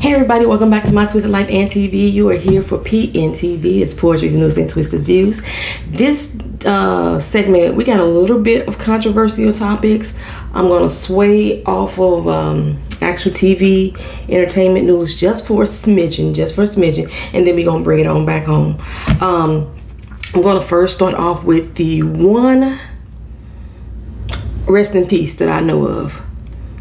Hey everybody, welcome back to My Twisted Lyf TV. You are here for PNTV. It's Poetry's News and Twisted Views. This segment, we got a little bit of controversial topics. I'm going to sway off of actual TV entertainment news just for a smidgen, and then we're going to bring it on back home. I'm going to first start off with the one rest in peace that I know of.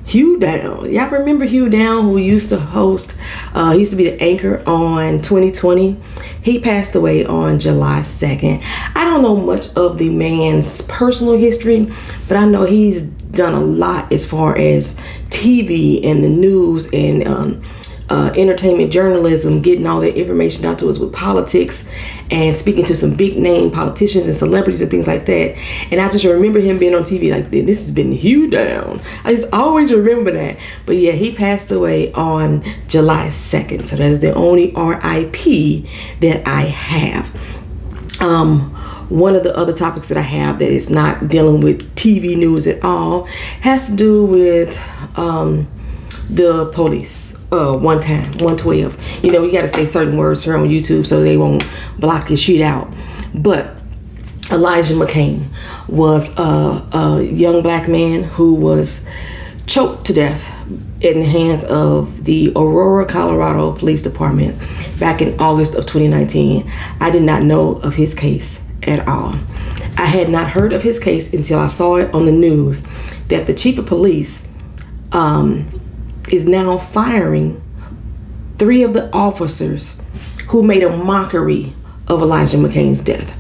Hugh Down. Y'all remember Hugh Down, who used to host, he used to be the anchor on 2020. He passed away on July 2nd. I don't know much of the man's personal history, but I know he's done a lot as far as TV and the news and entertainment journalism, getting all that information out to us with politics and speaking to some big name politicians and celebrities and things like that. And I just remember him being on TV like, this has been Hugh Down. I just always remember that. But yeah, he passed away on July 2nd. So that is the only RIP that I have. One of the other topics that I have that is not dealing with TV news at all has to do with the police. 112. You know, you got to say certain words here on YouTube so they won't block your shit out. But Elijah McCain was a young black man who was choked to death in the hands of the Aurora, Colorado Police Department back in August of 2019. I did not know of his case at all. I had not heard of his case until I saw it on the news that the chief of police is now firing 3 of the officers who made a mockery of Elijah McCain's death.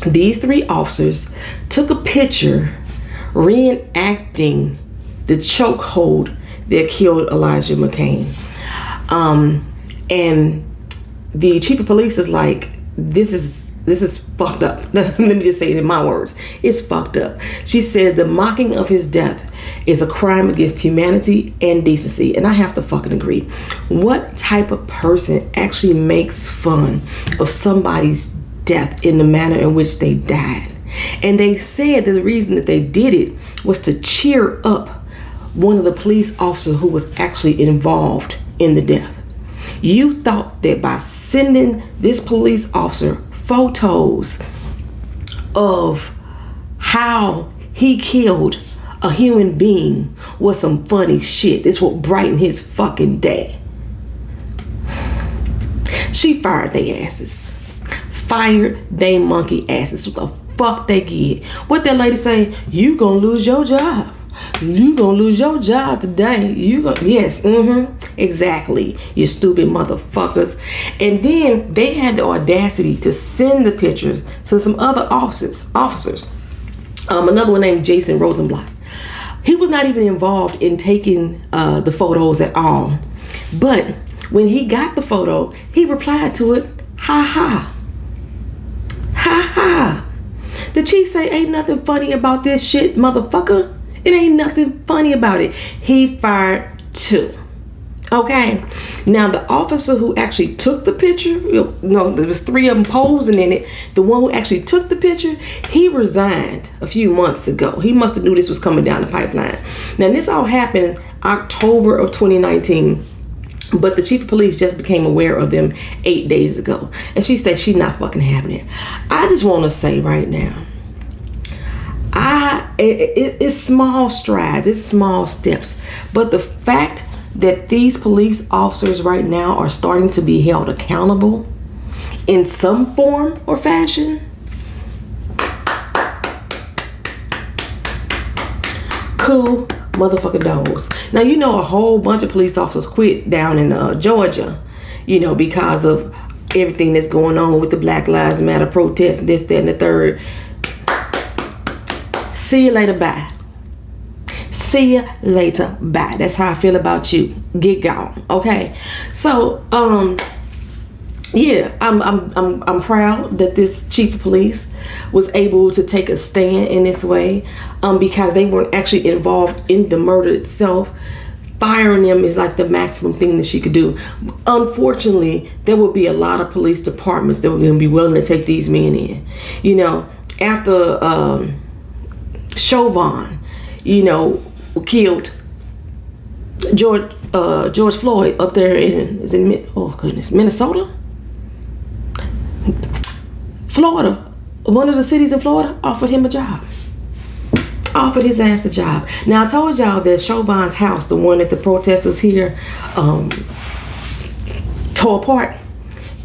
These 3 officers took a picture reenacting the chokehold that killed Elijah McCain. And the chief of police is like, this is fucked up. Let me just say it in my words. It's fucked up. She said the mocking of his death is a crime against humanity and decency. And I have to fucking agree. What type of person actually makes fun of somebody's death in the manner in which they died? And they said that the reason that they did it was to cheer up one of the police officers who was actually involved in the death. You thought that by sending this police officer photos of how he killed a human being was some funny shit. This would brighten his fucking day. She fired they asses. Fired they monkey asses. What the fuck they get? What that lady say? You gonna lose your job. You gonna lose your job today. Yes, exactly, you stupid motherfuckers. And then they had the audacity to send the pictures to some other officers. Another one named Jason Rosenblatt. He was not even involved in taking the photos at all. But when he got the photo, he replied to it, ha ha. Ha ha. The chief say, ain't nothing funny about this shit, motherfucker. It ain't nothing funny about it. He fired 2. Okay. Now the officer who actually took the picture, there was 3 of them posing in it. The one who actually took the picture, he resigned a few months ago. He must have knew this was coming down the pipeline. Now this all happened October of 2019. But the chief of police just became aware of them 8 days ago. And she said she's not fucking having it. I just want to say right now, it's small strides, it's small steps, but the fact that these police officers right now are starting to be held accountable in some form or fashion, cool motherfucking dogs. Now, you know, a whole bunch of police officers quit down in Georgia, you know, because of everything that's going on with the Black Lives Matter protests, this, that, and the third. See you later, bye. See you later, bye. That's how I feel about you. Get gone, okay? So, yeah, I'm proud that this chief of police was able to take a stand in this way, because they weren't actually involved in the murder itself. Firing them is like the maximum thing that she could do. Unfortunately, there will be a lot of police departments that were going to be willing to take these men in. You know, after Chauvin, you know, killed George George Floyd up there in Minnesota, Florida. One of the cities in Florida offered him a job. Offered his ass a job. Now I told y'all that Chauvin's house, the one that the protesters here tore apart,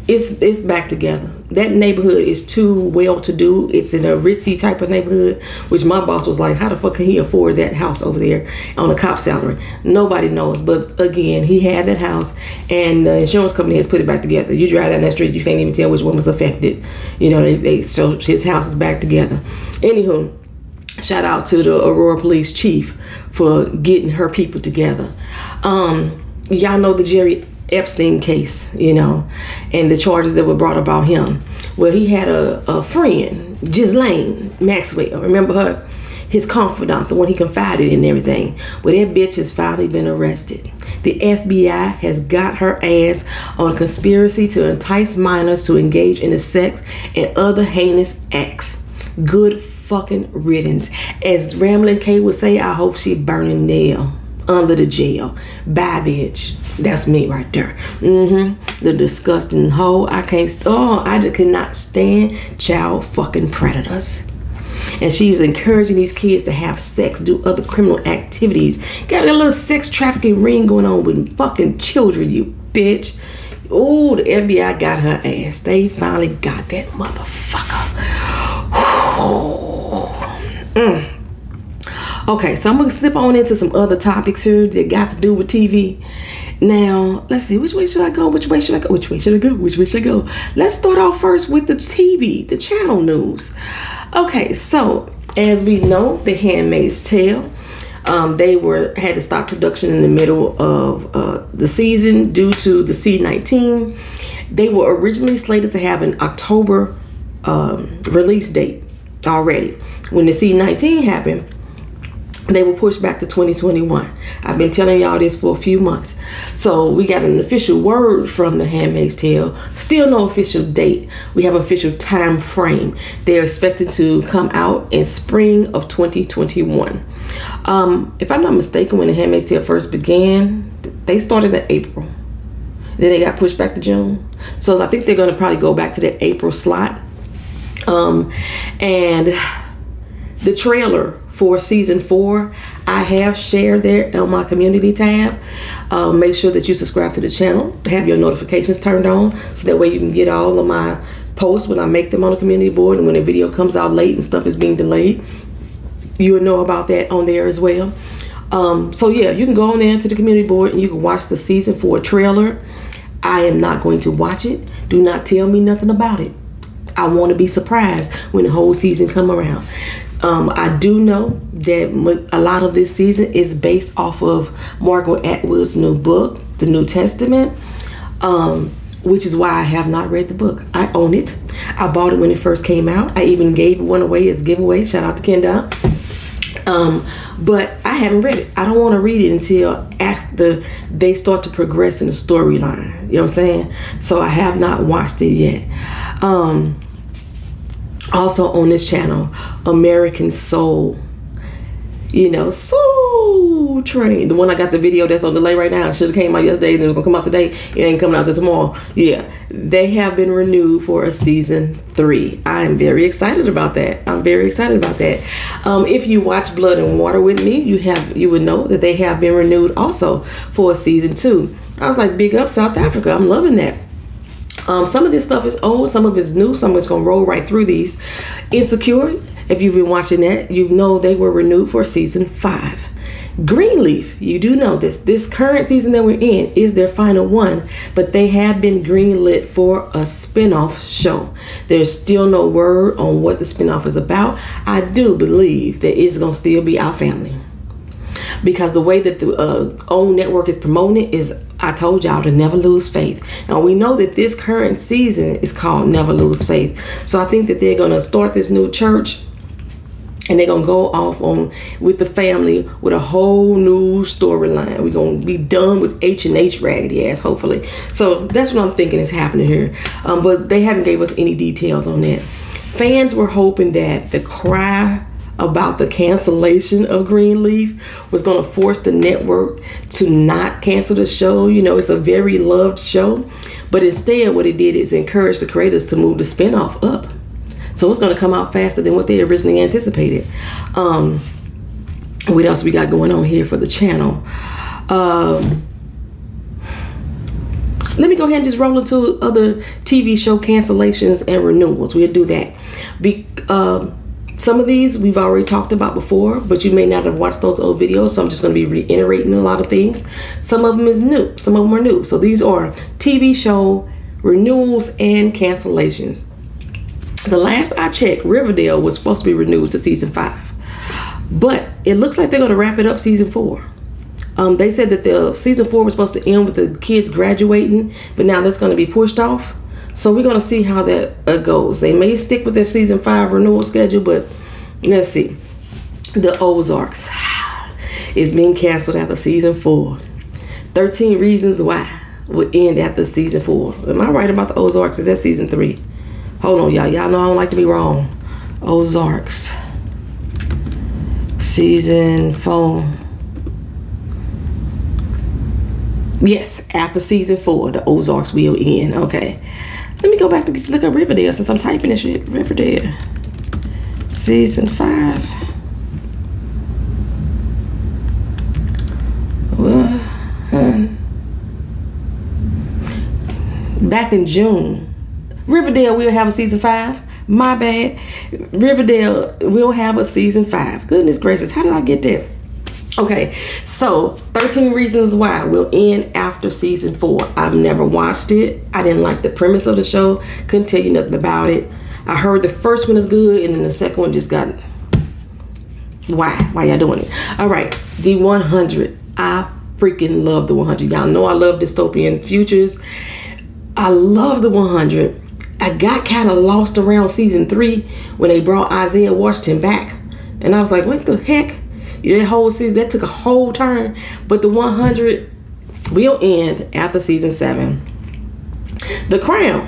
it's back together. That neighborhood is too well-to-do. It's in a ritzy type of neighborhood, which my boss was like, how the fuck can he afford that house over there on a cop salary? Nobody knows. But again, he had that house, and the insurance company has put it back together. You drive down that street, you can't even tell which one was affected. You know, so his house is back together. Anywho, shout out to the Aurora Police Chief for getting her people together. Y'all know the Jerry Epstein case, you know, and the charges that were brought about him. Well, he had a friend, Ghislaine Maxwell. Remember her? His confidant, the one he confided in and everything. Well, that bitch has finally been arrested. The FBI has got her ass on conspiracy to entice minors to engage in the sex and other heinous acts. Good fucking riddance. As Ramblin' K would say, I hope she burning nail under the jail. Bye, bitch. That's me right there. The disgusting hoe. I cannot stand child fucking predators. And she's encouraging these kids to have sex, do other criminal activities. Got a little sex trafficking ring going on with fucking children, you bitch. Oh, the FBI got her ass. They finally got that motherfucker. Okay, so I'm gonna slip on into some other topics here that got to do with TV. Now, let's see, which way should I go? Which way should I go? Let's start off first with the TV, the channel news. Okay, so as we know, The Handmaid's Tale, they had to stop production in the middle of the season due to the C-19. They were originally slated to have an October release date already. When the C-19 happened, they were pushed back to 2021. I've been telling y'all this for a few months. So we got an official word from The Handmaid's Tale. Still no official date. We have official time frame. They're expected to come out in spring of 2021. If I'm not mistaken, when The Handmaid's Tale first began, they started in April. Then they got pushed back to June. So I think they're going to probably go back to that April slot. And the trailer for season 4, I have shared there on my community tab. Make sure that you subscribe to the channel, have your notifications turned on, so that way you can get all of my posts when I make them on the community board, and when a video comes out late and stuff is being delayed, you'll know about that on there as well. So yeah, you can go on there to the community board and you can watch the season 4 trailer. I am not going to watch it. Do not tell me nothing about it. I want to be surprised when the whole season come around. I do know that a lot of this season is based off of Margaret Atwood's new book, The New Testament, which is why I have not read the book. I own it. I bought it when it first came out. I even gave one away as a giveaway. Shout out to Kendall. But I haven't read it. I don't want to read it until after they start to progress in the storyline. You know what I'm saying? So I have not watched it yet. Also on this channel, American Soul, Soul Train, the one I got the video that's on delay right now. It should have came out yesterday, and it was gonna come out today. It ain't coming out till tomorrow. Yeah, they have been renewed for a season 3. I am very excited about that. If you watch Blood and Water with me, you would know that they have been renewed also for a season 2. I was like, big up South Africa. I'm loving that. Some of this stuff is old, some of it's new, some of it's gonna roll right through these. Insecure, if you've been watching that, you know they were renewed for season 5. Greenleaf, you do know this current season that we're in is their final one, but they have been greenlit for a spin-off show. There's still no word on what the spin-off is about. I do believe that it's gonna still be our family, because the way that the own network is promoting it is, I told y'all to never lose faith. Now we know that this current season is called Never Lose Faith. So I think that they're going to start this new church and they're going to go off with the family with a whole new storyline. We're going to be done with H&H raggedy ass, hopefully. So that's what I'm thinking is happening here. But they haven't gave us any details on that. Fans were hoping that the cry about the cancellation of Greenleaf was going to force the network to not cancel the show. You know, it's a very loved show. But instead, what it did is encourage the creators to move the spinoff up. So it's going to come out faster than what they originally anticipated. What else we got going on here for the channel? Let me go ahead and just roll into other TV show cancellations and renewals. We'll do that. Some of these we've already talked about before, but you may not have watched those old videos, so I'm just going to be reiterating a lot of things. Some of them is new. Some of them are new. So these are TV show renewals and cancellations. The last I checked, Riverdale was supposed to be renewed to season 5, but it looks like they're going to wrap it up season 4. They said that the season 4 was supposed to end with the kids graduating, but now that's going to be pushed off. So we're going to see how that goes. They may stick with their season 5 renewal schedule, but let's see. The Ozarks is being canceled after season 4. 13 Reasons Why will end after season 4. Am I right about the Ozarks? Is that season 3? Hold on, y'all. Y'all know I don't like to be wrong. Ozarks. Season 4. Yes, after season 4, the Ozarks will end. Okay. Let me go back to look at Riverdale since I'm typing this shit. Riverdale. Season 5. Back in June. Riverdale will have a season 5. My bad. Riverdale will have a season 5. Goodness gracious. How did I get that? Okay, so 13 Reasons Why will end after season 4. I've never watched it. I didn't like the premise of the show. Couldn't tell you nothing about it. I heard the first one is good, and then the second one just got... Why y'all doing it? All right, the 100. I freaking love the 100. Y'all know I love dystopian futures. I love the 100. I got kind of lost around season 3 when they brought Isaiah Washington back, and I was like, what the heck? That whole season, that took a whole turn. But the 100 will end after season 7. The Crown,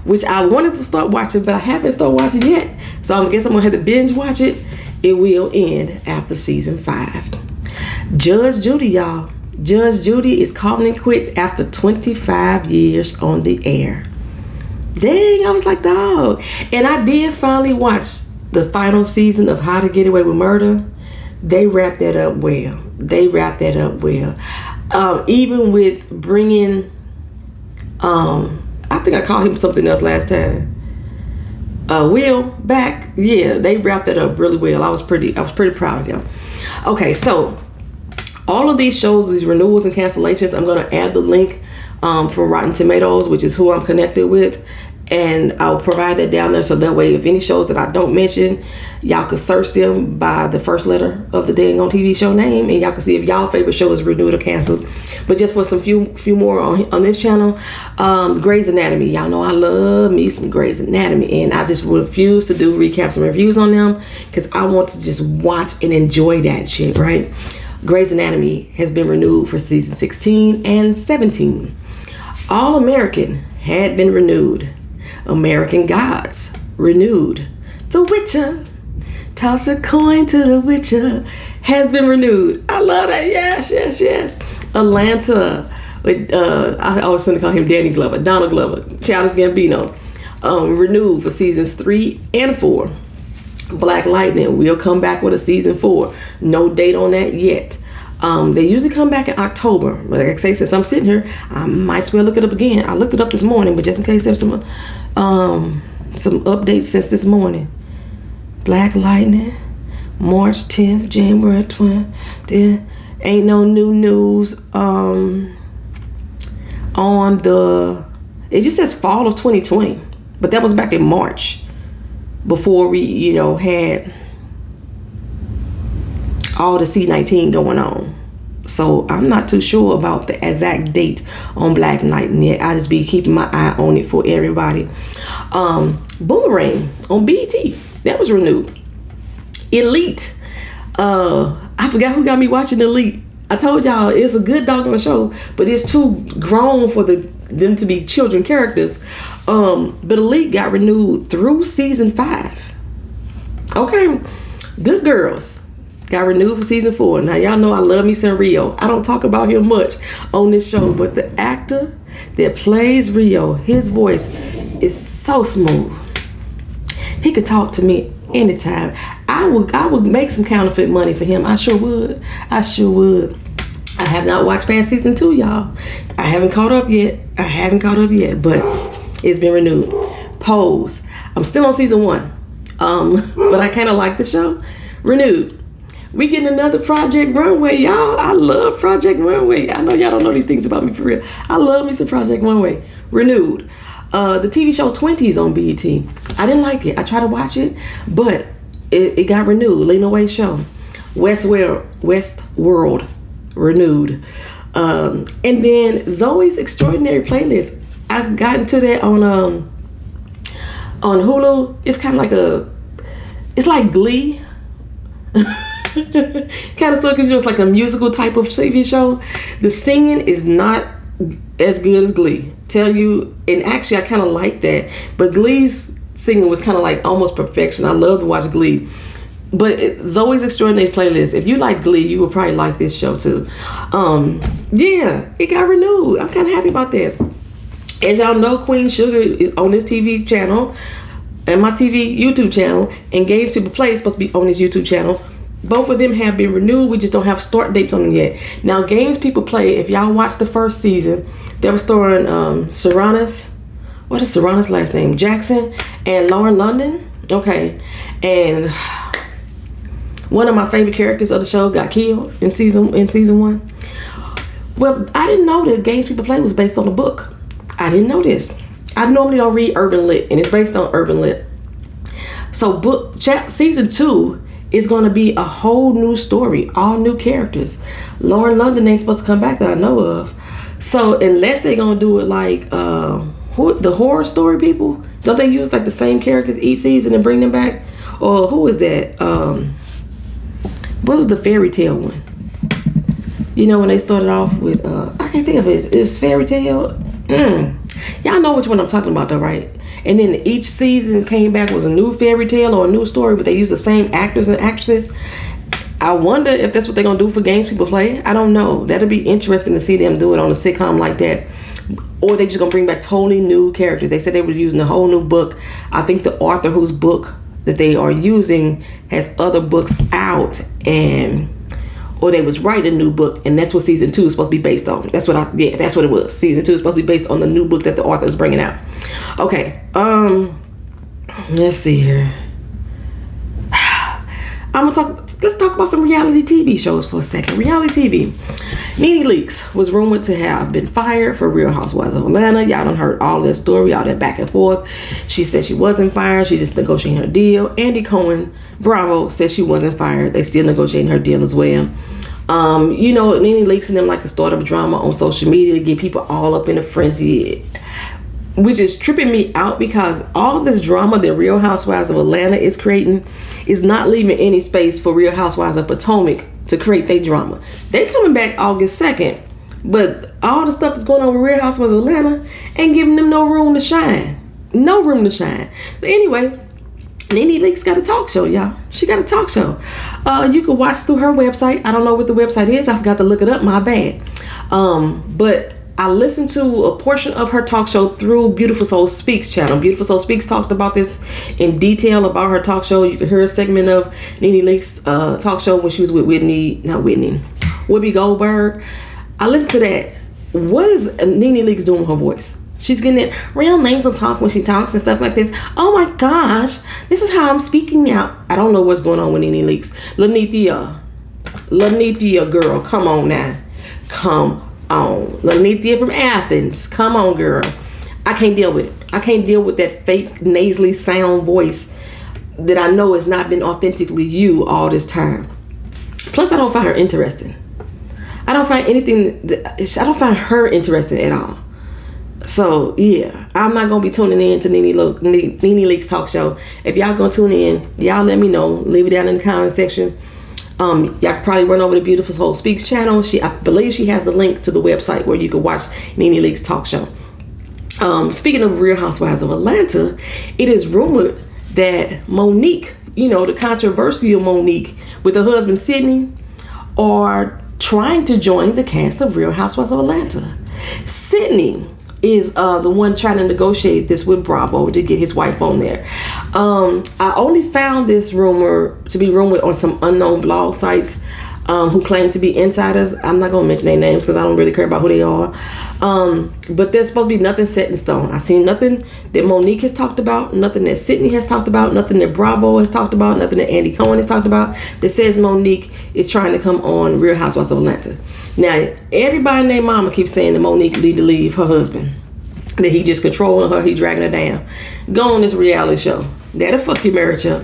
which I wanted to start watching, but I haven't started watching yet. So I guess I'm going to have to binge watch it. It will end after season 5. Judge Judy, y'all. Judge Judy is calling it quits after 25 years on the air. Dang, I was like, dog. And I did finally watch the final season of How to Get Away with Murder. They wrapped that up well. Even with bringing, I think I called him something else last time. Will back. Yeah, they wrapped that up really well. I was pretty proud of them. Okay, so all of these shows, these renewals and cancellations, I'm going to add the link from Rotten Tomatoes, which is who I'm connected with. And I'll provide that down there so that way if any shows that I don't mention, y'all could search them by the first letter of the dang on TV show name, and y'all can see if y'all favorite show is renewed or canceled. But just for some few more on this channel, Grey's Anatomy. Y'all know I love me some Grey's Anatomy, and I just refuse to do recaps and reviews on them because I want to just watch and enjoy that shit, right? Grey's Anatomy has been renewed for season 16 and 17. All American had been renewed. American Gods renewed. The Witcher, toss a coin to the Witcher, has been renewed. I love that. Yes. Atlanta, with I always want to call him Donald Glover, Childish Gambino, renewed for seasons 3 and 4. Black Lightning will come back with a season 4. No date on that yet. They usually come back in October. But like I say, since I'm sitting here, I might as well look it up again. I looked it up this morning, but just in case there's some updates since this morning. Black Lightning, March 10th, January 20th. Ain't no new news on the... It just says fall of 2020. But that was back in March. Before we, had all the C-19 going on. So I'm not too sure about the exact date on Black Lightning yet. I just be keeping my eye on it for everybody. Boomerang on BET, that was renewed. Elite, I forgot who got me watching Elite. I told y'all it's a good dog of a show, but it's too grown for them to be children characters. But Elite got renewed through season 5. Okay. Good Girls got renewed for season 4. Now y'all know I love me some Rio. I don't talk about him much on this show, but the actor that plays Rio, his voice is so smooth. He could talk to me anytime. I would make some counterfeit money for him. I sure would. I have not watched past season 2, y'all. I haven't caught up yet, but it's been renewed. Pose. I'm still on season 1. But I kind of like the show. Renewed. We getting another Project Runway, y'all. I love Project Runway. I know y'all don't know these things about me for real. I love me some Project Runway. Renewed. The TV show 20s on BET. I didn't like it. I tried to watch it, but it got renewed. Lena Waithe show. Westworld renewed. And then Zoe's Extraordinary Playlist. I've gotten to that on Hulu. It's kind of it's like Glee. Kind of so, because it's like a musical type of TV show. The singing is not as good as Glee. Tell you, and actually I kind of like that. But Glee's singing was kind of like almost perfection. I love to watch Glee. But Zoe's Extraordinary Playlist, if you like Glee, you will probably like this show too. Yeah, it got renewed. I'm kind of happy about that. As y'all know, Queen Sugar is on this TV channel and my YouTube channel, and Games People Play is supposed to be on this YouTube channel. Both of them have been renewed. We just don't have start dates on them yet. Now, Games People Play, if y'all watched the first season, they were starring Serrana's, what is Serrana's last name? Jackson and Lauren London. Okay. And one of my favorite characters of the show got killed in season 1. Well, I didn't know that Games People Play was based on a book. I didn't know this. I normally don't read urban lit, and it's based on urban lit. So season 2 is going to be a whole new story, all new characters. Lauren London ain't supposed to come back that I know of. So unless they're going to do it like the horror story people, don't they use like the same characters each season and bring them back? Or who is that? What was the fairy tale one? You know, when they started off with, I can't think of it. It's fairy tale. Y'all know which one I'm talking about though, right? And then each season came back was a new fairy tale or a new story, but they use the same actors and actresses. I wonder if that's what they're going to do for Games People Play. I don't know. That'll be interesting to see them do it on a sitcom like that. Or they just going to bring back totally new characters. They said they were using a whole new book. I think the author whose book that they are using has other books out, or they was writing a new book, and that's what season 2 is supposed to be based on. That's what it was. Season 2 is supposed to be based on the new book that the author is bringing out. Okay, let's see here. Let's talk about some reality TV shows for a second. Reality TV. Nene Leakes was rumored to have been fired for Real Housewives of Atlanta. Y'all done heard all this story, all that back and forth. She said she wasn't fired. She just negotiating her deal. Andy Cohen, Bravo, said she wasn't fired. They still negotiating her deal as well. You know, Nene Leakes and them like to start up drama on social media to get people all up in a frenzy, which is tripping me out because all this drama that Real Housewives of Atlanta is creating is not leaving any space for Real Housewives of Potomac to create their drama. They coming back August 2nd, but all the stuff that's going on with Real Housewives of Atlanta ain't giving them no room to shine. No room to shine. But anyway, Nene Leakes got a talk show, y'all. She got a talk show. You can watch through her website. I don't know what the website is. I forgot to look it up. My bad. But I listened to a portion of her talk show through Beautiful Soul Speaks channel. Beautiful Soul Speaks talked about this in detail about her talk show. You can hear a segment of Nene Leakes' talk show when she was with Whoopi Goldberg. I listened to that. What is Nene Leakes doing with her voice? She's getting that real nasal talk when she talks and stuff like this. Oh my gosh, this is how I'm speaking out. I don't know what's going on with Nene Leakes. Lanithia girl, come on now. Come on. Lanithia from Athens. Come on, girl. I can't deal with it. I can't deal with that fake nasally sound voice that I know has not been authentically you all this time. Plus, I don't find her interesting. I don't find her interesting at all. So, yeah, I'm not going to be tuning in to Nene Leakes talk show. If y'all going to tune in, y'all let me know. Leave it down in the comment section. Y'all can probably run over to Beautiful Soul Speaks channel. I believe she has the link to the website where you can watch Nene Leakes talk show. Speaking of Real Housewives of Atlanta, it is rumored that Monique the controversial Monique with her husband Sydney, or trying to join the cast of Real Housewives of Atlanta. Sydney is the one trying to negotiate this with Bravo to get his wife on there. I only found this rumor to be rumored on some unknown blog sites who claim to be insiders. I'm not going to mention their names because I don't really care about who they are. But there's supposed to be nothing set in stone. I've seen nothing that Monique has talked about, nothing that Sydney has talked about, nothing that Bravo has talked about, nothing that Andy Cohen has talked about that says Monique is trying to come on Real Housewives of Atlanta. Now, everybody and their mama keeps saying that Monique need to leave her husband, that he just controlling her, he dragging her down. Go on this reality show. That'll fuck your marriage up.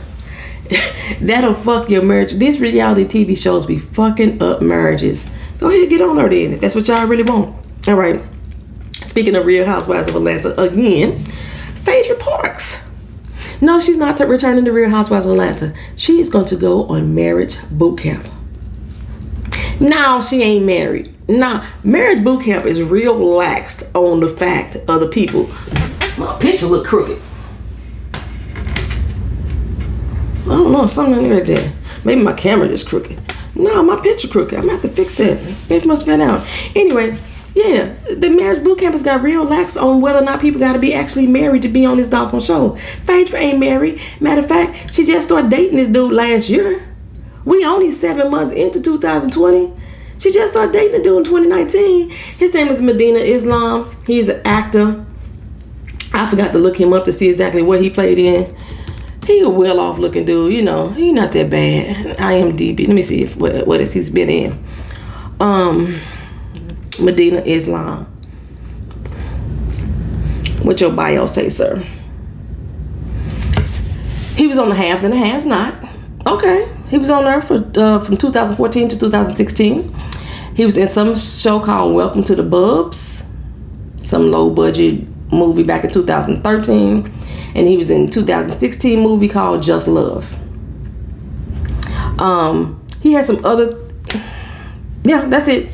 That'll fuck your marriage. These reality TV shows be fucking up marriages. Go ahead, get on her then, if that's what y'all really want. All right. Speaking of Real Housewives of Atlanta again, Phaedra Parks. No, she's not returning to Real Housewives of Atlanta. She is going to go on marriage boot camp. No, she ain't married. Nah, marriage boot camp is real relaxed on the fact of the people. My picture look crooked. I don't know, something right there. Maybe my camera just crooked. No, my picture crooked. I'm gonna have to fix that. It must fit out. Anyway, yeah, the marriage boot camp has got real lax on whether or not people got to be actually married to be on this doggone show. Phaedra ain't married. Matter of fact, she just started dating this dude last year. We only 7 months into 2020. She just started dating the dude in 2019. His name is Medina Islam. He's an actor. I forgot to look him up to see exactly what he played in. He a well-off looking dude, he not that bad. IMDb. Let me see if what else he's been in. Medina Islam. What your bio say, sir? He was on The Haves and the Have Not. Okay. He was on there for from 2014 to 2016. He was in some show called Welcome to the Bubs, some low-budget movie back in 2013, and he was in 2016 movie called Just Love. He had some other, yeah, that's it.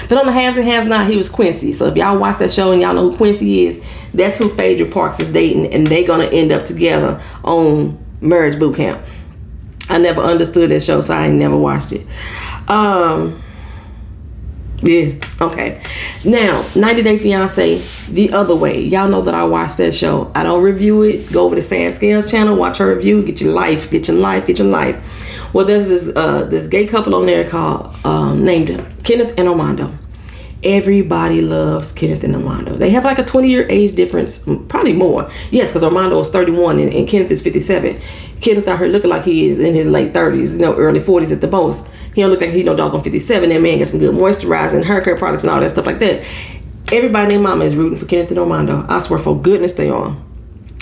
But on The Haves and Haves Not, he was Quincy. So if y'all watch that show and y'all know who Quincy is, that's who Phaedra Parks is dating, and they're gonna end up together on Marriage Boot Camp. I never understood that show, so I ain't never watched it. Yeah, okay. Now, 90 Day Fiancé, the other way. Y'all know that I watch that show. I don't review it. Go over to Sand Scales channel, watch her review, get your life. Well, there's this gay couple on there called named Kenneth and Armando. Everybody loves Kenneth and Armando. They have like a 20-year age difference, probably more. Yes, because Armando is 31 and Kenneth is 57. Kenneth out here looking like he is in his late 30s, early 40s at the most. He don't look like he no doggone 57. That man gets some good moisturizing, hair care products and all that stuff like that. Everybody and their mama is rooting for Kenneth and Armando. I swear for goodness they are.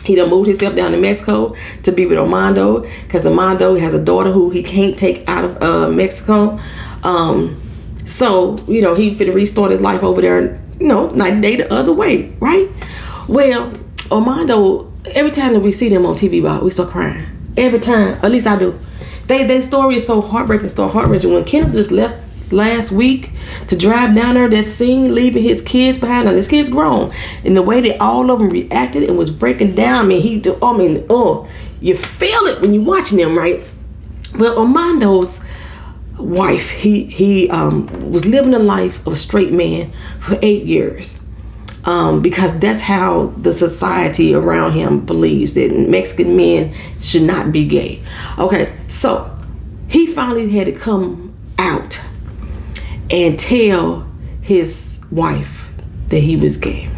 He done moved himself down to Mexico to be with Armando because Armando has a daughter who he can't take out of Mexico. So, he finna restart his life over there, 90 Day the other way, right? Well, Armando, every time that we see them on TV, we start crying. Every time, at least I do. Their story is so heartbreaking, so heart-wrenching. When Kenneth just left last week to drive down there, that scene, leaving his kids behind. Now, his kids grown. And the way that all of them reacted and was breaking down, you feel it when you're watching them, right? Well, Armando's wife, he was living a life of a straight man for 8 years. Because that's how the society around him believes that Mexican men should not be gay. Okay, so he finally had to come out and tell his wife that he was gay.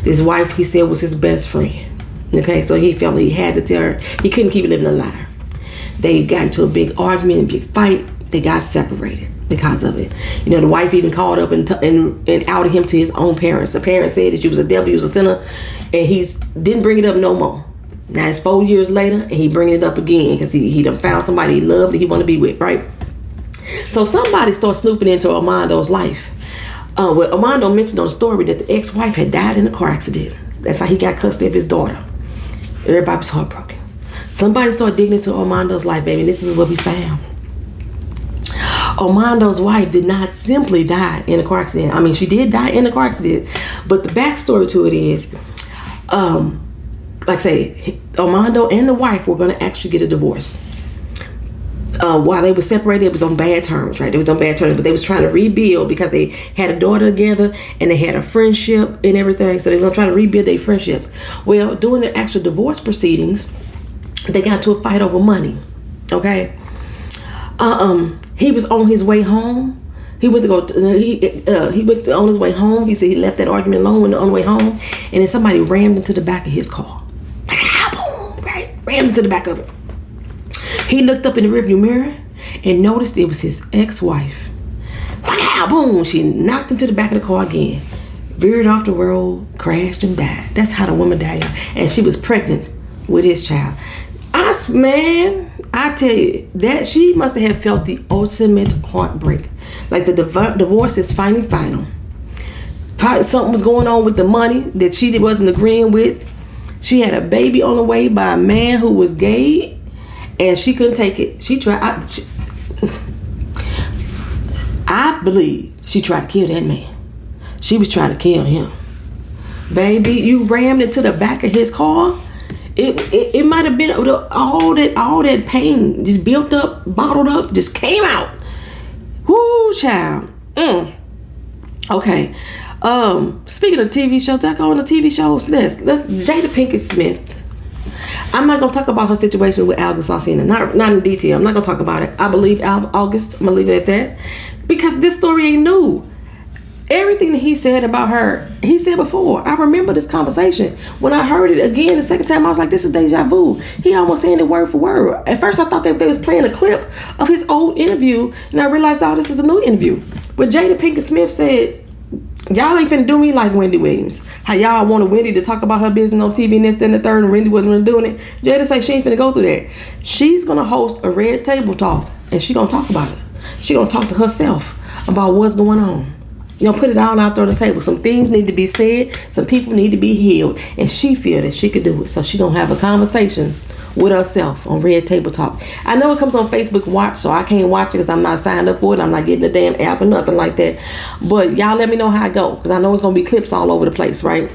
This wife, he said, was his best friend. Okay, so he felt he had to tell her. He couldn't keep living a lie. They got into a big argument, a big fight. They got separated because of it. The wife even called up and outed him to his own parents. The parents said that you was a devil, you was a sinner, and he didn't bring it up no more. Now it's 4 years later, and he bringing it up again because he done found somebody he loved that he want to be with, right? So somebody started snooping into Armando's life. Well, Armando mentioned on the story that the ex-wife had died in a car accident. That's how he got custody of his daughter. Everybody was heartbroken. Somebody started digging into Armando's life, baby, and this is what we found. Armando's wife did not simply die in a car accident. I mean, she did die in a car accident, but the backstory to it is like I say, Armando and the wife were going to actually get a divorce. While they were separated, it was on bad terms, right? It was on bad terms, but they was trying to rebuild because they had a daughter together and they had a friendship and everything. So they were going to try to rebuild their friendship. Well, during their actual divorce proceedings, they got into a fight over money. Okay. He was on his way home. He went to go. He went on his way home. He said he left that argument alone on the way home, and then somebody rammed into the back of his car. Boom! Right, rammed into the back of it. He looked up in the rearview mirror and noticed it was his ex-wife. Boom! She knocked into the back of the car again, veered off the road, crashed and died. That's how the woman died, and she was pregnant with his child. I tell you that she must have felt the ultimate heartbreak. Like the divorce is finally final. Probably something was going on with the money that she wasn't agreeing with. She had a baby on the way by a man who was gay, and she couldn't take it. She tried. I believe she tried to kill that man. She was trying to kill him. Baby, you rammed into the back of his car. It might have been all that pain just built up, bottled up, just came out. Whoo, child. Okay. Speaking of TV shows, that go on the TV shows list. Jada Pinkett-Smith. I'm not gonna talk about her situation with August Alsina. Not in detail. I'm not gonna talk about it. I believe August. I'm gonna leave it at that because this story ain't new. Everything that he said about her, he said before. I remember this conversation. When I heard it again the second time, I was like, this is deja vu. He almost saying it word for word. At first, I thought they was playing a clip of his old interview, and I realized, oh, this is a new interview. But Jada Pinkett-Smith said, y'all ain't finna do me like Wendy Williams. How y'all wanted Wendy to talk about her business on TV and this, then the third, and Wendy wasn't really doing it. Jada say she ain't finna go through that. She's gonna host a red table talk, and she gonna talk about it. She gonna talk to herself about what's going on. You know, put it all out there on the table. Some things need to be said. Some people need to be healed. And she feel that she could do it. So she gonna have a conversation with herself on Red Table Talk. I know it comes on Facebook Watch, so I can't watch it because I'm not signed up for it. I'm not getting the damn app or nothing like that. But y'all let me know how it go, because I know it's gonna be clips all over the place, right?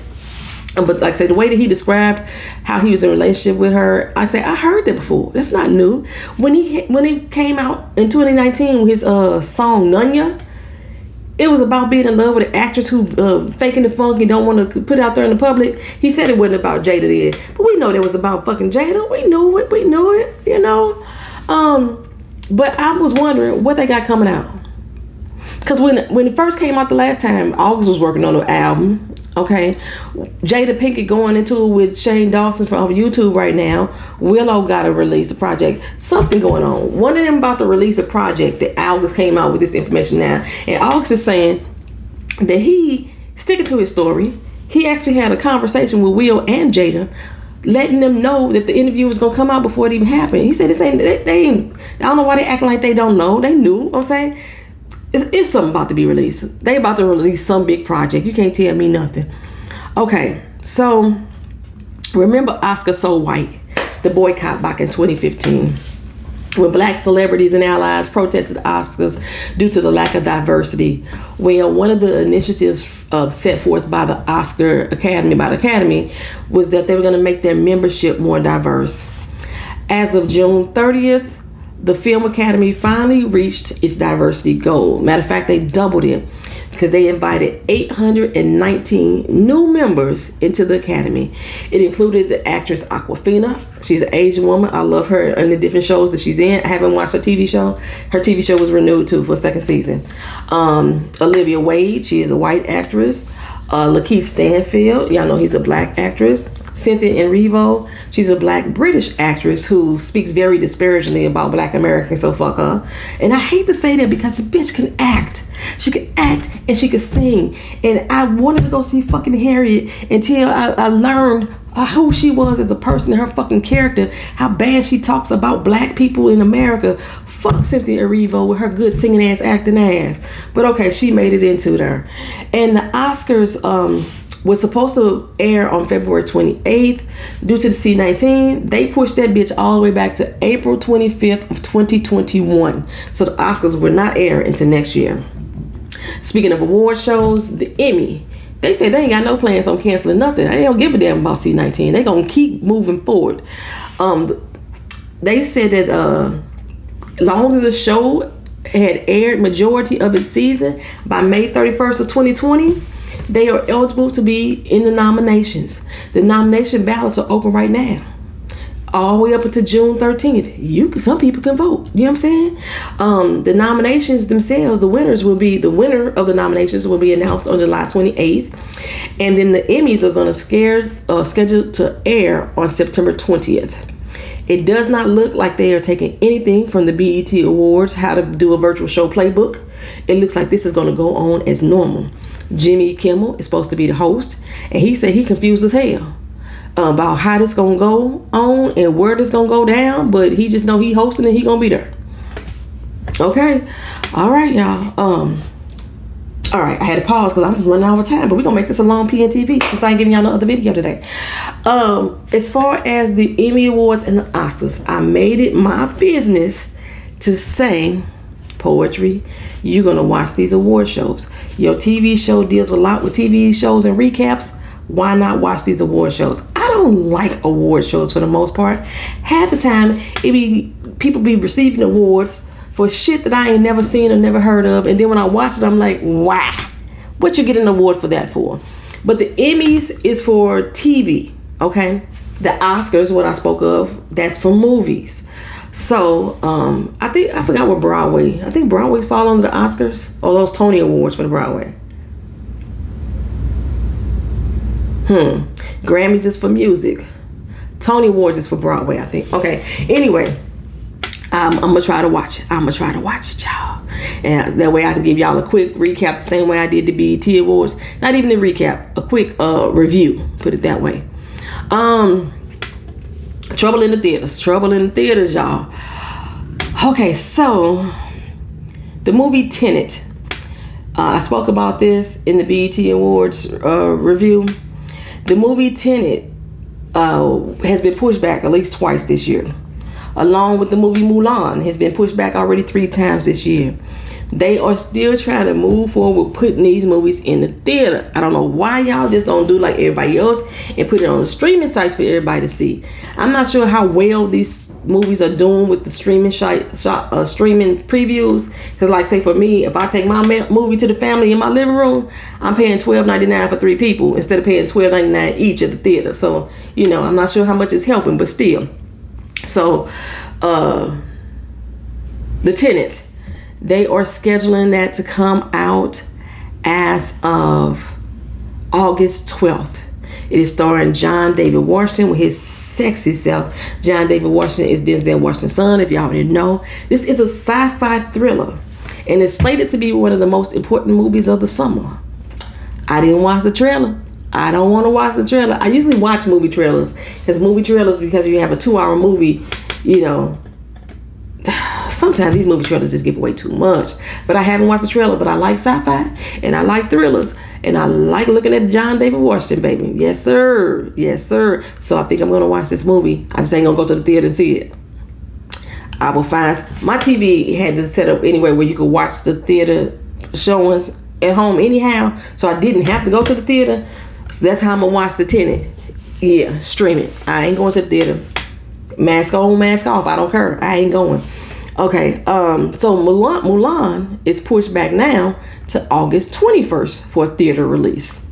But like I say, the way that he described how he was in a relationship with her, I say I heard that before. That's not new. When he came out in 2019 with his song Nunya, it was about being in love with an actress who faking the funk and don't want to put it out there in the public. He said it wasn't about Jada then, but we know that was about fucking Jada. We knew it, you know. But I was wondering what they got coming out, because when it first came out the last time, August was working on an album. Okay, Jada Pinkett going into it with Shane Dawson from YouTube right now. Willow got to release the project. Something going on. One of them about to release a project that August came out with this information now. And August is saying that he sticking to his story. He actually had a conversation with Will and Jada, letting them know that the interview was going to come out before it even happened. He said, they ain't, I don't know why they acting like they don't know. They knew. You know what I'm saying? It's something about to be released. They about to release some big project. You can't tell me nothing. Okay, so remember Oscar So White, the boycott back in 2015, when black celebrities and allies protested the Oscars due to the lack of diversity. Well, one of the initiatives set forth by the Academy, was that they were going to make their membership more diverse. As of June 30th, the Film Academy finally reached its diversity goal. Matter of fact, they doubled it because they invited 819 new members into the Academy. It included the actress Awkwafina. She's an Asian woman. I love her in the different shows that she's in. I haven't watched her TV show. Her TV show was renewed too for a second season. Olivia Wade, she is a white actress. Lakeith Stanfield, y'all know he's a black actress. Cynthia Erivo, she's a black British actress who speaks very disparagingly about black Americans, so fuck her. And I hate to say that because the bitch can act. She can act and she can sing. And I wanted to go see fucking Harriet until I learned who she was as a person, her fucking character, how bad she talks about black people in America. Fuck Cynthia Erivo with her good singing ass, acting ass. But okay, she made it into there. And the Oscars was supposed to air on February 28th. Due to the C-19, they pushed that bitch all the way back to April 25th of 2021. So the Oscars will not air until next year. Speaking of award shows, the Emmy They said they ain't got no plans on canceling nothing. They don't give a damn about C-19. They gonna keep moving forward. They said that long as the show had aired majority of its season by May 31st of 2020, they are eligible to be in the nominations. The nomination ballots are open right now, all the way up until June 13th. Some people can vote. You know what I'm saying? The nominations themselves, the winner of the nominations will be announced on July 28th. And then the Emmys are going to scheduled to air on September 20th. It does not look like they are taking anything from the BET Awards, how to do a virtual show playbook. It looks like this is going to go on as normal. Jimmy Kimmel is supposed to be the host, and he said he confused as hell about how this gonna go on and where this gonna go down, but he just know he hosting and he gonna be there. Okay, all right, y'all. All right, I had to pause because I'm running out of time, but we're gonna make this a long PNTV since I ain't giving y'all no other video today. As far as the Emmy Awards and the Oscars, I made it my business to say, Poetry, you're gonna watch these award shows. Your TV show deals a lot with TV shows and recaps. Why not watch these award shows? I don't like award shows for the most part. Half the time, people be receiving awards for shit that I ain't never seen or never heard of. And then when I watch it, I'm like, wow, what you get an award for that for? But the Emmys is for TV, okay? The Oscars, what I spoke of, that's for movies. So, I forgot what Broadway. I think Broadway fall under the Oscars or those Tony Awards for the Broadway. Grammys is for music. Tony Awards is for Broadway, I think. Okay. Anyway, I'm gonna try to watch it. Y'all. And that way I can give y'all a quick recap the same way I did the BET Awards. Not even a recap, a quick review. Put it that way. Trouble in the theaters, y'all. Okay, so the movie Tenet. I spoke about this in the BET Awards review. The movie Tenet has been pushed back at least twice this year. Along with the movie Mulan has been pushed back already 3 times this year. They are still trying to move forward with putting these movies in the theater. I don't know why y'all just don't do like everybody else and put it on the streaming sites for everybody to see. I'm not sure how well these movies are doing with the streaming streaming previews. Because like say for me, if I take my movie to the family in my living room, I'm paying $12.99 for 3 people instead of paying $12.99 each at the theater. So, I'm not sure how much it's helping, but still. So, the Tenet. They are scheduling that to come out as of August 12th. It is starring John David Washington with his sexy self. John David Washington is Denzel Washington's son, if y'all already know. This is a sci-fi thriller, and it's slated to be one of the most important movies of the summer. I didn't watch the trailer. I don't want to watch the trailer. I usually watch movie trailers because you have a 2-hour movie, sometimes these movie trailers just give away too much. But I haven't watched the trailer, but I like sci-fi and I like thrillers and I like looking at John David Washington, baby. Yes, sir. Yes, sir. So I think I'm going to watch this movie. I just ain't going to go to the theater and see it. I will find... My TV had to set up anyway where you could watch the theater showings at home anyhow. So I didn't have to go to the theater. So that's how I'm going to watch the Tenet. Yeah, stream it. I ain't going to the theater. Mask on, mask off. I don't care. I ain't going. Okay, so Mulan is pushed back now to August 21st for a theater release.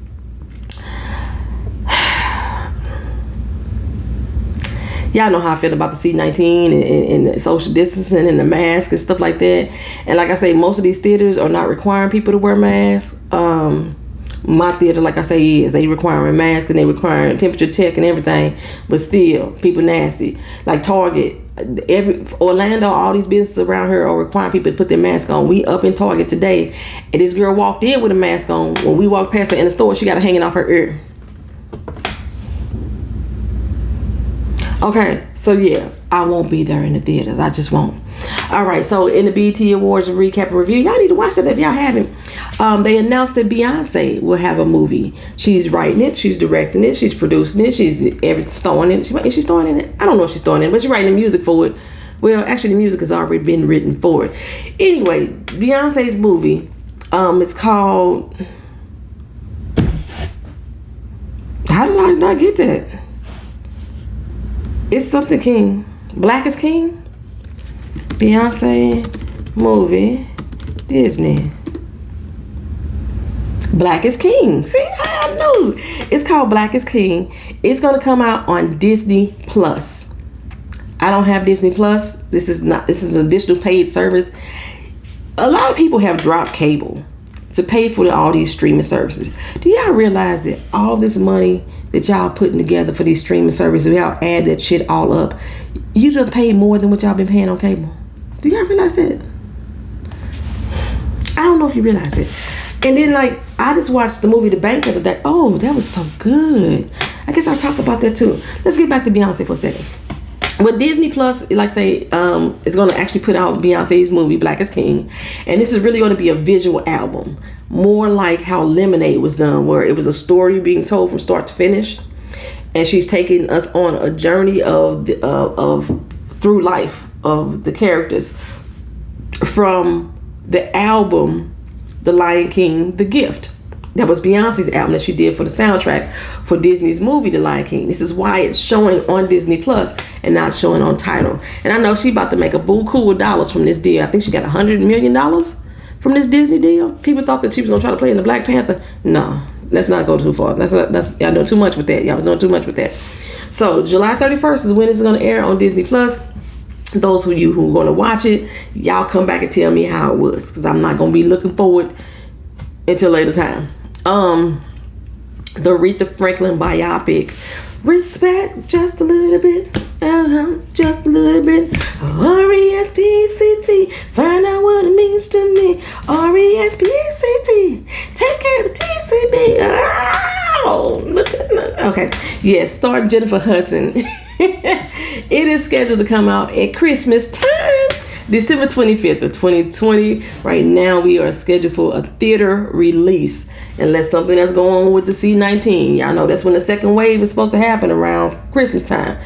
Y'all know how I feel about the C-19 and the social distancing and the mask and stuff like that. And like I say, most of these theaters are not requiring people to wear masks. My theater, like I say, is they requiring masks and they requiring temperature check and everything. But still, people nasty. Like Target, Orlando, all these businesses around here are requiring people to put their mask on. We up in Target today, and this girl walked in with a mask on. When we walked past her in the store, she got it hanging off her ear. Okay, so yeah, I won't be there in the theaters. I just won't. All right, so in the BET Awards recap and review, y'all need to watch that if y'all haven't. They announced that Fiancé will have a movie. She's writing it, she's directing it, she's producing it, she's starring in it. Is she starring in it? I don't know if she's starring in it, but she's writing the music for it. Well, actually, the music has already been written for it. Anyway, Fiancé's movie, it's called How did I not get that? It's something King. Black is King? Fiancé movie. Disney. Black is King. See, I knew. It's called Black is King. It's going to come out on Disney Plus. I don't have Disney Plus. This is an additional paid service. A lot of people have dropped cable to pay for all these streaming services. Do y'all realize that all this money that y'all putting together for these streaming services, y'all add that shit all up, you done pay more than what y'all been paying on cable? Do y'all realize that? I don't know if you realize it. And then, like, I just watched the movie The Banker today. Oh, that was so good. I guess I'll talk about that too. Let's get back to Beyonce for a second. But Disney Plus, like I say, is going to actually put out Beyonce's movie, Black is King. And this is really going to be a visual album. More like how Lemonade was done, where it was a story being told from start to finish. And she's taking us on a journey of through life of the characters from the album The Lion King, The Gift. That was Beyonce's album that she did for the soundtrack for Disney's movie, The Lion King. This is why it's showing on Disney Plus and not showing on Tidal. And I know she's about to make a buku of dollars from this deal. I think she got $100 million from this Disney deal. People thought that she was going to try to play in the Black Panther. No, let's not go too far. Y'all know too much with that. Y'all was doing too much with that. So July 31st is when it's going to air on Disney Plus. Those of you who are going to watch it, y'all come back and tell me how it was, because I'm not going to be looking forward until later time. The Aretha Franklin biopic, Respect, just a little bit, just a little bit. R-E-S-P-C-T, find out what it means to me. R-E-S-P-C-T, take care of TCB. Oh, okay. Yes, starring Jennifer Hudson. It is scheduled to come out at Christmas time, December 25th of 2020. Right now, we are scheduled for a theater release, unless something else going on with the C-19. Y'all know that's when the second wave is supposed to happen, around Christmas time.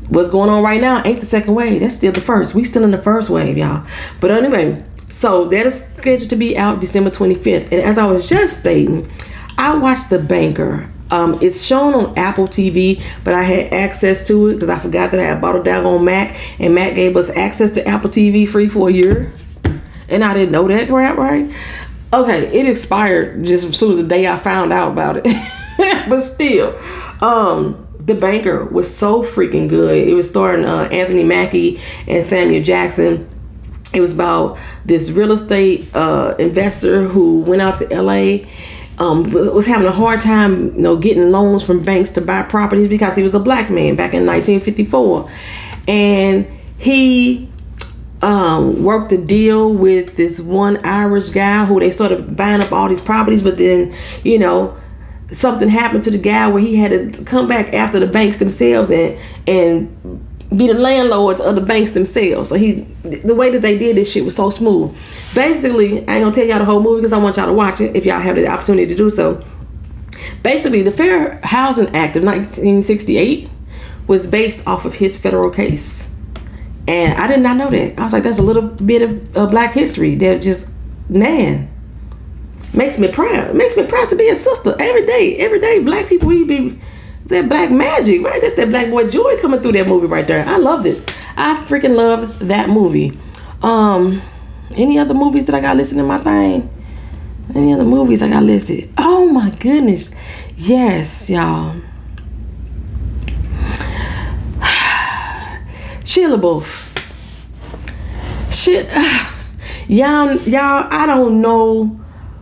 What's going on right now ain't the second wave. That's still the first. We still in the first wave, y'all. But anyway, so that is scheduled to be out December 25th. And as I was just stating, I watched The Banker. It's shown on Apple TV, but I had access to it because I forgot that I had bought a daggone Mac, and Mac gave us access to Apple TV free for a year, and I didn't know that crap, right? Okay, it expired just as soon as the day I found out about it. But still, The Banker was so freaking good. It was starring Anthony Mackie and Samuel Jackson. It was about this real estate investor who went out to LA. Was having a hard time, getting loans from banks to buy properties because he was a black man back in 1954, and he worked a deal with this one Irish guy who they started buying up all these properties. But then, something happened to the guy where he had to come back after the banks themselves and be the landlords of the banks themselves. So the way that they did this shit was so smooth. Basically, I ain't gonna tell y'all the whole movie because I want y'all to watch it if y'all have the opportunity to do so. Basically, the Fair Housing Act of 1968 was based off of his federal case. And I did not know that. I was like, that's a little bit of black history that just, man, makes me proud. It makes me proud to be a sister. Every day, black people, we be that black magic, right? That's that black boy joy coming through that movie right there. I loved it. I freaking loved that movie. Any other movies that I got listed in my thing? Any other movies I got listed? Oh my goodness. Yes, y'all. Shia LaBeouf. Shit. Y'all, I don't know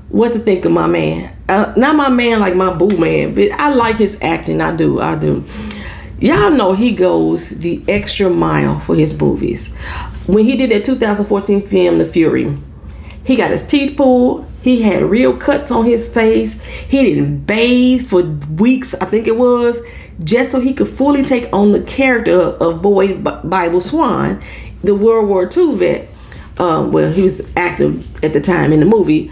what to think of my man. Not my man like my boo man, but I like his acting. I do. Y'all know he goes the extra mile for his movies. When he did that 2014 film, The Fury, he got his teeth pulled. He had real cuts on his face. He didn't bathe for weeks, I think it was, just so he could fully take on the character of Boyd Bible Swan, the World War II vet. Well, he was active at the time in the movie.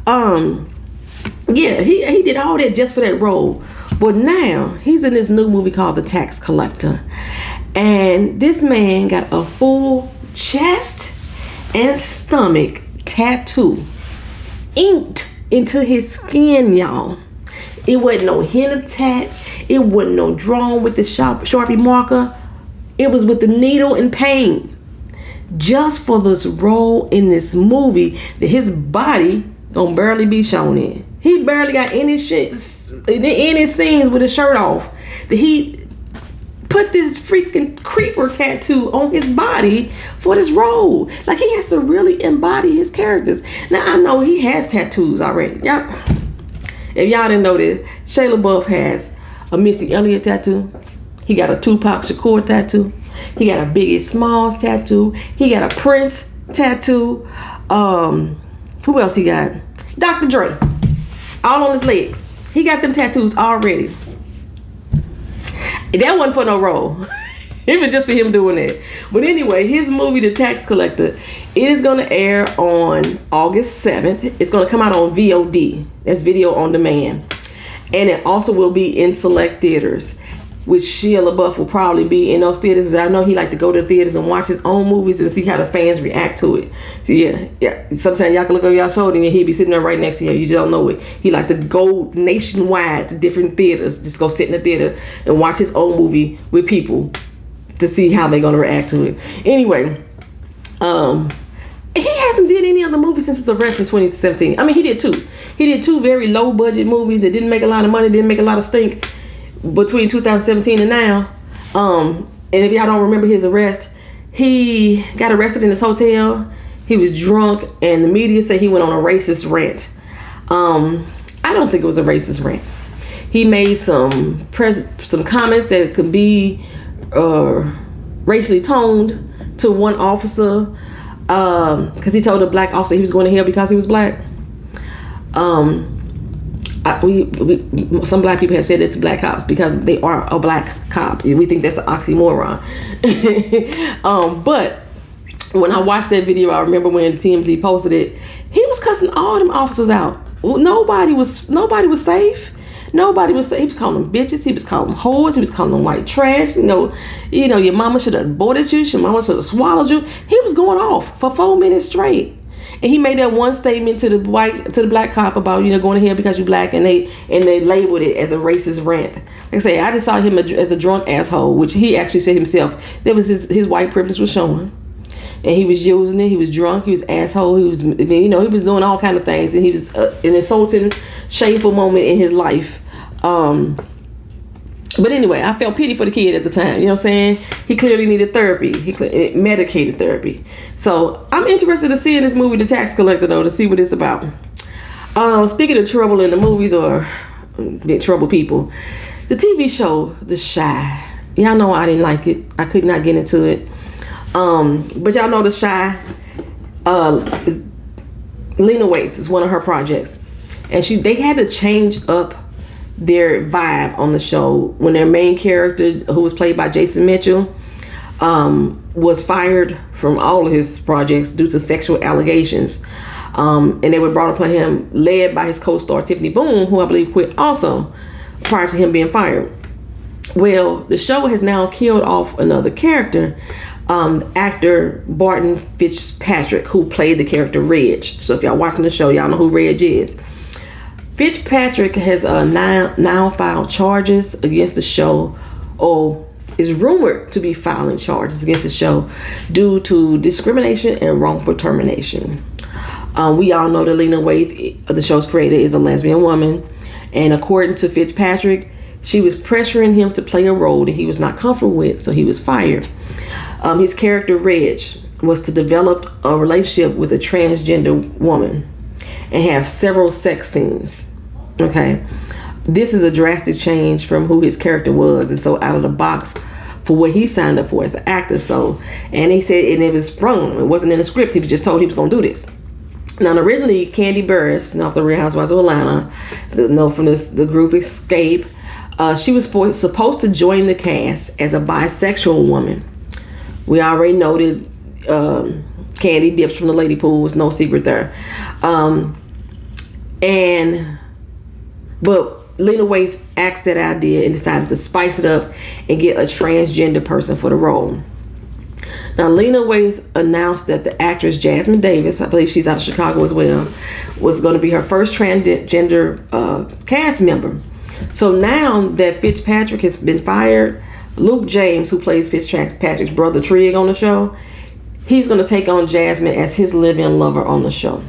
Yeah, he did all that just for that role. But now he's in this new movie called The Tax Collector, and this man got a full chest and stomach tattoo inked into his skin, y'all. It wasn't no hint of tat. It wasn't no drawn with the Sharpie marker. It was with the needle and paint. Just for this role in this movie that his body gonna barely be shown in. He barely got any scenes with his shirt off. That he put this freaking creeper tattoo on his body for this role. Like, he has to really embody his characters. Now, I know he has tattoos already. Y'all, if y'all didn't know this, Shia LaBeouf has a Missy Elliott tattoo. He got a Tupac Shakur tattoo. He got a Biggie Smalls tattoo. He got a Prince tattoo. Who else he got? Dr. Dre. All on his legs. He got them tattoos already. That wasn't for no role. It was just for him doing it. But anyway, his movie, The Tax Collector, is going to air on August 7th. It's going to come out on VOD. That's video on demand. And it also will be in select theaters, which Shia LaBeouf will probably be in those theaters. I know he like to go to the theaters and watch his own movies and see how the fans react to it. So yeah. Sometimes y'all can look on y'all shoulder and he'll be sitting there right next to you. You just don't know it. He like to go nationwide to different theaters. Just go sit in the theater and watch his own movie with people to see how they're gonna react to it. Anyway, he hasn't did any other movies since his arrest in 2017. I mean, he did two. He did two very low budget movies that didn't make a lot of money, didn't make a lot of stink between 2017 and now. And if y'all don't remember his arrest, he got arrested in his hotel. He was drunk, and the media said he went on a racist rant. I don't think it was a racist rant. He made some comments that could be racially toned to one officer, because he told a black officer he was going to hell because he was black. Some black people have said it to black cops because they are a black cop. We think that's an oxymoron. But when I watched that video, I remember when TMZ posted it, he was cussing all them officers out. Nobody was safe. Nobody was safe. He was calling them bitches. He was calling them whores. He was calling them white trash. You know, your mama should have aborted you. Your mama should have swallowed you. He was going off for 4 minutes straight. And he made that one statement to the black cop about, going to hell because you black, and they labeled it as a racist rant. Like I say, I just saw him as a drunk asshole, which he actually said himself. That was his white privilege was showing, and he was using it. He was drunk. He was asshole. He was, he was doing all kind of things, and he was an insulting, shameful moment in his life. But anyway, I felt pity for the kid at the time. You know what I'm saying? He clearly needed therapy. Medicated therapy. So I'm interested to see in this movie, The Tax Collector, though, to see what it's about. Speaking of trouble in the movies or big trouble people, the TV show The Chi. Y'all know I didn't like it. I could not get into it. But y'all know The Chi. Lena Waithe is one of her projects, and they had to change up their vibe on the show when their main character, who was played by Jason Mitchell, was fired from all of his projects due to sexual allegations, and they were brought upon him, led by his co-star Tiffany Boone, who I believe quit also prior to him being fired. Well, the show has now killed off another character, actor Barton Fitzpatrick, who played the character Reg. So if y'all watching the show, y'all know who Reg is. Fitzpatrick has now filed charges against the show, or is rumored to be filing charges against the show due to discrimination and wrongful termination. We all know that Lena Waithe, the show's creator, is a lesbian woman, and according to Fitzpatrick, she was pressuring him to play a role that he was not comfortable with, so he was fired. His character Reg was to develop a relationship with a transgender woman and have several sex scenes. Okay, this is a drastic change from who his character was, and so out of the box for what he signed up for as an actor. So, and he said, and it was sprung. It wasn't in the script. He was just told he was going to do this. Now, originally, Kandi Burruss, off the Real Housewives of Atlanta, from the group Escape, she was supposed to join the cast as a bisexual woman. We already noted Kandi dips from the lady pool. It's no secret there. But Lena Waithe axed that idea and decided to spice it up and get a transgender person for the role. Now, Lena Waithe announced that the actress Jasmine Davis, I believe she's out of Chicago as well, was going to be her first transgender cast member. So now that Fitzpatrick has been fired, Luke James, who plays Fitzpatrick's brother Trig on the show, he's going to take on Jasmine as his live-in lover on the show.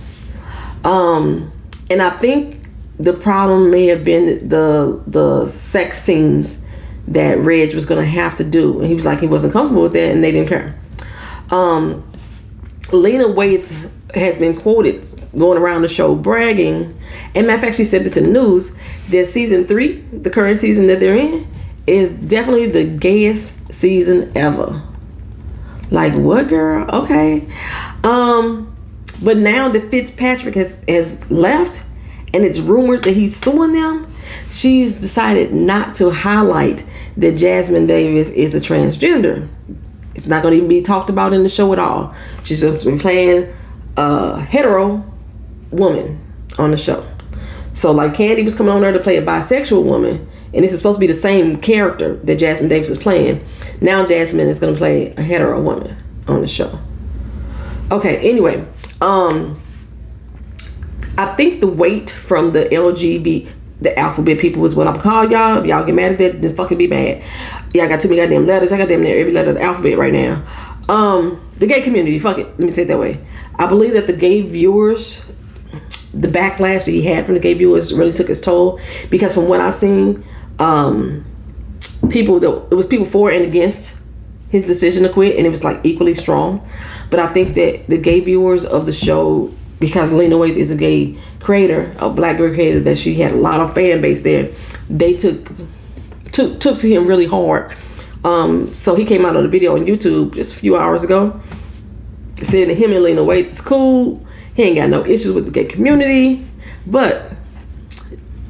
And I think the problem may have been the sex scenes that Reg was going to have to do. And he was like, he wasn't comfortable with that, and they didn't care. Lena Waithe has been quoted going around the show bragging, and matter of fact, she said this in the news, that season 3, the current season that they're in, is definitely the gayest season ever. Like, what, girl? Okay. But now that Fitzpatrick has left, and it's rumored that he's suing them, she's decided not to highlight that Jasmine Davis is a transgender. It's not going to even be talked about in the show at all. She's just been playing a hetero woman on the show. So like Candy was coming on there to play a bisexual woman, and this is supposed to be the same character that Jasmine Davis is playing. Now Jasmine is going to play a hetero woman on the show. Okay, anyway, I think the weight from the LGBT, the alphabet people is what I'm call y'all. If y'all get mad at that, then fucking be mad. Y'all got too many goddamn letters. I got damn near every letter of the alphabet right now. The gay community, fuck it. Let me say it that way. I believe that the gay viewers, the backlash that he had from the gay viewers really took its toll, because from what I've seen, it was people for and against his decision to quit, and it was like equally strong. But I think that the gay viewers of the show, because Lena Waithe is a gay creator, a black girl creator, that she had a lot of fan base there, they took to him really hard. So he came out on a video on YouTube just a few hours ago saying that him and Lena Waithe is cool. He ain't got no issues with the gay community, but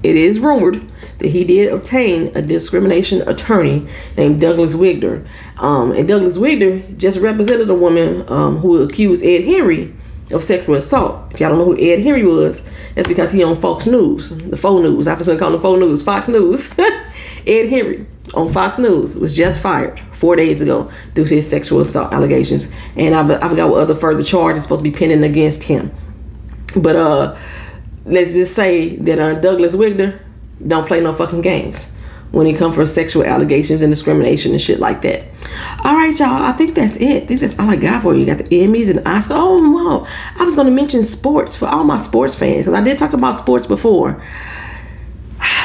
it is rumored that he did obtain a discrimination attorney named Douglas Wigder. And Douglas Wigder just represented a woman who accused Ed Henry of sexual assault. If y'all don't know who Ed Henry was, that's because he on Fox News, the Faux News. I was going to call him Faux News, Fox News. Ed Henry on Fox News was just fired 4 days ago due to his sexual assault allegations. And I forgot what other further charge is supposed to be pending against him. But let's just say that Douglas Wigder don't play no fucking games when it comes for sexual allegations and discrimination and shit like that. All right, y'all. I think that's it. I think that's all I got for you. You got the Emmys and Oscars. Oh, wow. I was going to mention sports for all my sports fans, because I did talk about sports before.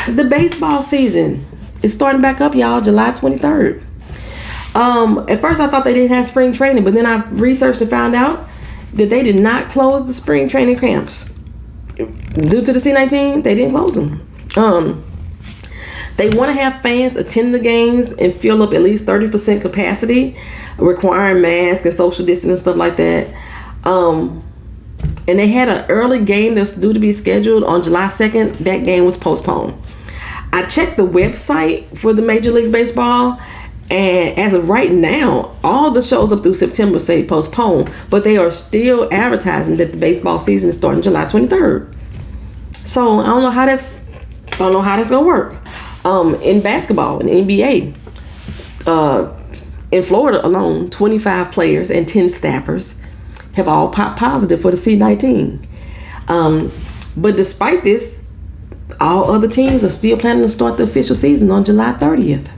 The baseball season is starting back up, y'all, July 23rd. At first, I thought they didn't have spring training, but then I researched and found out that they did not close the spring training camps. Due to the C-19, they didn't close them. They want to have fans attend the games and fill up at least 30% capacity, requiring masks and social distancing and stuff like that. And they had an early game that's due to be scheduled on July 2nd. That game was postponed. I checked the website for the Major League Baseball, and as of right now, all the shows up through September say postponed, but they are still advertising that the baseball season is starting July 23rd. So I don't know how that's gonna work. In basketball, in the NBA, in Florida alone, 25 players and 10 staffers have all popped positive for the C-19. But despite this, all other teams are still planning to start the official season on July 30th.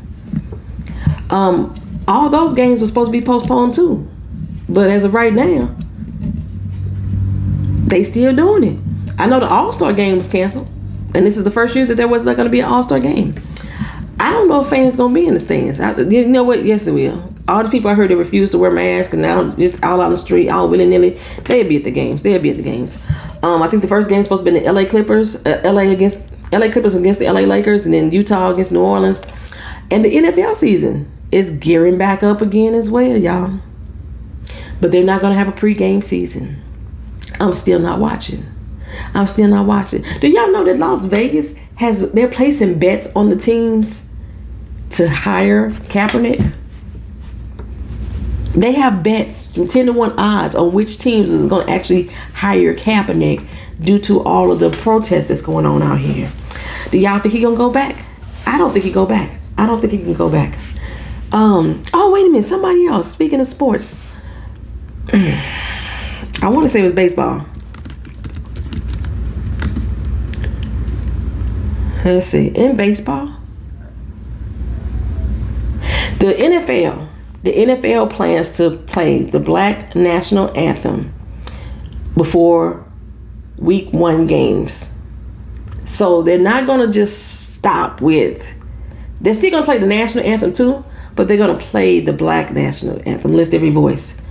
All those games were supposed to be postponed too, but as of right now, they still doing it. I know the All-Star game was canceled, and this is the first year that there was not going to be an All-Star game. I don't know if fans going to be in the stands. You know what? Yes, it will. All the people I heard that refuse to wear masks and now just all on the street, all willy-nilly, they'll be at the games. I think the first game is supposed to be the LA Clippers, LA Clippers against the LA Lakers, and then Utah against New Orleans. And the NFL season is gearing back up again as well, y'all. But they're not going to have a pregame season. I'm still not watching. Do y'all know that Las Vegas they're placing bets on the teams to hire Kaepernick? They have bets, 10-1 odds on which teams is going to actually hire Kaepernick due to all of the protests that's going on out here. Do y'all think he gonna go back? I don't think he go back. I don't think he can go back. Oh, wait a minute. Somebody else. Speaking of sports, I want to say it was baseball. Let's see. In baseball, the NFL plans to play the Black National Anthem before Week 1 games. So they're not going to just stop with... They're still going to play the National Anthem too, but they're going to play the Black National Anthem, Lift Every Voice.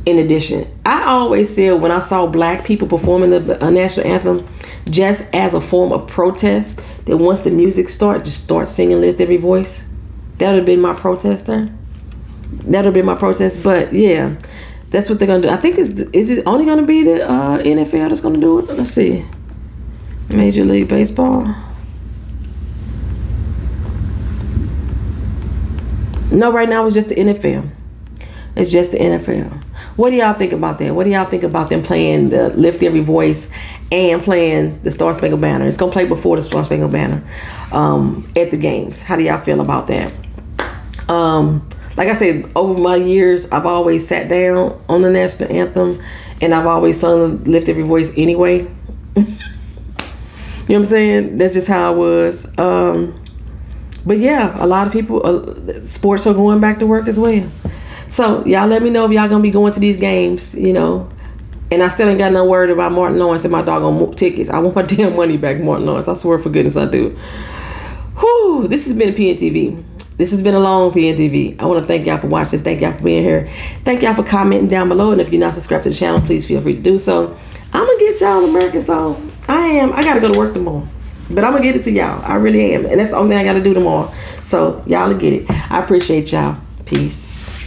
In addition, I always said when I saw black people performing the National Anthem just as a form of protest, that once the music starts, just start singing Lift Every Voice. That would have been my protest there. That would have been my protest. But yeah, that's what they're going to do. I think is it only going to be the NFL that's going to do it? Let's see. Major League Baseball. No, right now it's just the NFL. It's just the NFL. What do y'all think about that? What do y'all think about them playing the Lift Every Voice and playing the Star Spangled Banner? It's going to play before the Star Spangled Banner at the games. How do y'all feel about that? Like I said, over my years, I've always sat down on the National Anthem and I've always sung Lift Every Voice anyway. You know what I'm saying? That's just how I was. But yeah, a lot of people, sports are going back to work as well. So y'all let me know if y'all gonna be going to these games, you know. And I still ain't got no word about Martin Lawrence and my doggone tickets. I want my damn money back, Martin Lawrence. I swear for goodness I do. Whew, this has been PNTV. This has been a long PNTV. I want to thank y'all for watching. Thank y'all for being here. Thank y'all for commenting down below. And if you're not subscribed to the channel, please feel free to do so. I'm gonna get y'all American Soul. I gotta go to work tomorrow. But I'm gonna get it to y'all. I really am. And that's the only thing I gotta do tomorrow. So y'all will get it. I appreciate y'all. Peace.